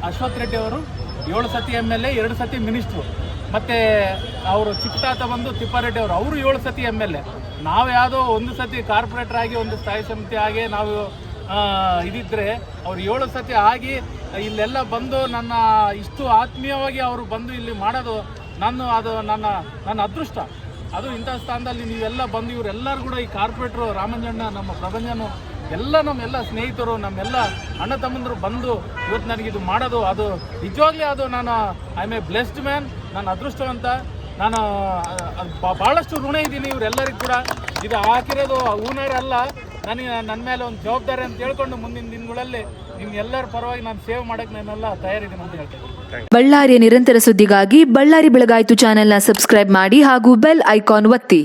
ಅಶ್ವಥ್ ರೆಡ್ಡಿ ಅವರು 7 ಸತಿ MLA 2 ಸತಿ ಮಿನಿಸ್ಟ್ರು, ಮತ್ತು ಅವರು ಚಿಕ್ಕತಾತ ಬಂದು ತಿಪ್ಪಾರೆಡ್ಡಿ ಅವರು 7 ಸತಿ MLA. ನಾವು ಯಾವುದೋ 1 ಸತಿ ಕಾರ್ಪೊರೇಟರ್ ಆಗಿ ಒಂದು ಸ್ಥಾಯಿ ಸಮಿತಿ ಆಗಿ ನಾವು ಇದಿದ್ದರೆ ಅವ್ರು 7 ಸತಿ ಆಗಿ ಇಲ್ಲೆಲ್ಲ ಬಂದು ನನ್ನ ಇಷ್ಟು ಆತ್ಮೀಯವಾಗಿ ಅವರು ಬಂದು ಇಲ್ಲಿ ಮಾಡೋದು ಅದು ನನ್ನ ಅದೃಷ್ಟ. ಅದು ಇಂಥ ಸ್ಥಾನದಲ್ಲಿ ನೀವೆಲ್ಲ ಬಂದು ಇವರೆಲ್ಲರೂ ಕೂಡ ಈ ಕಾರ್ಪೊರೇಟ್ರು ರಾಮಂಜಣ್ಣ, ನಮ್ಮ ಪ್ರಪಂಚನು ಎಲ್ಲ ನಮ್ಮೆಲ್ಲ ಸ್ನೇಹಿತರು, ನಮ್ಮೆಲ್ಲ ಅಣ್ಣ ತಮ್ಮಂದರು ಬಂದು ಇವತ್ತು ನನಗಿದು ಮಾಡೋದು ಅದು ನಿಜವಾಗ್ಲೂ ಅದು I am A blessed man. ನಾನು ಅದೃಷ್ಟವಂತ. ನಾನು ಭಾಳಷ್ಟು ಋಣ ಇದ್ದೀನಿ ಇವರೆಲ್ಲರಿಗೂ ಕೂಡ. ಇದು ಹಾಕಿರೋದು ಹೂನಾರ ಅಲ್ಲ, ನನ್ನ ಮೇಲೆ ಒಂದು ಜವಾಬ್ದಾರಿ ಅಂತ ಹೇಳ್ಕೊಂಡು ಮುಂದಿನ ದಿನಗಳಲ್ಲಿ ನಿಮ್ಗೆಲ್ಲರ ಪರವಾಗಿ ನಾನು ಸೇವೆ ಮಾಡೋಕ್ಕೆ ನಾನೆಲ್ಲ ತಯಾರಿದ್ದೀನಿ ಅಂತ ಹೇಳ್ತೇನೆ. ಬಳ್ಳಾರಿಯ ನಿರಂತರ ಸುದ್ದಿಗಾಗಿ ಬಳ್ಳಾರಿ ಬೆಳಗಾಯಿತು ಚಾನೆಲ್ನ ಸಬ್ಸ್ಕ್ರೈಬ್ ಮಾಡಿ ಹಾಗೂ ಬೆಲ್ ಐಕಾನ್ ಒತ್ತಿ.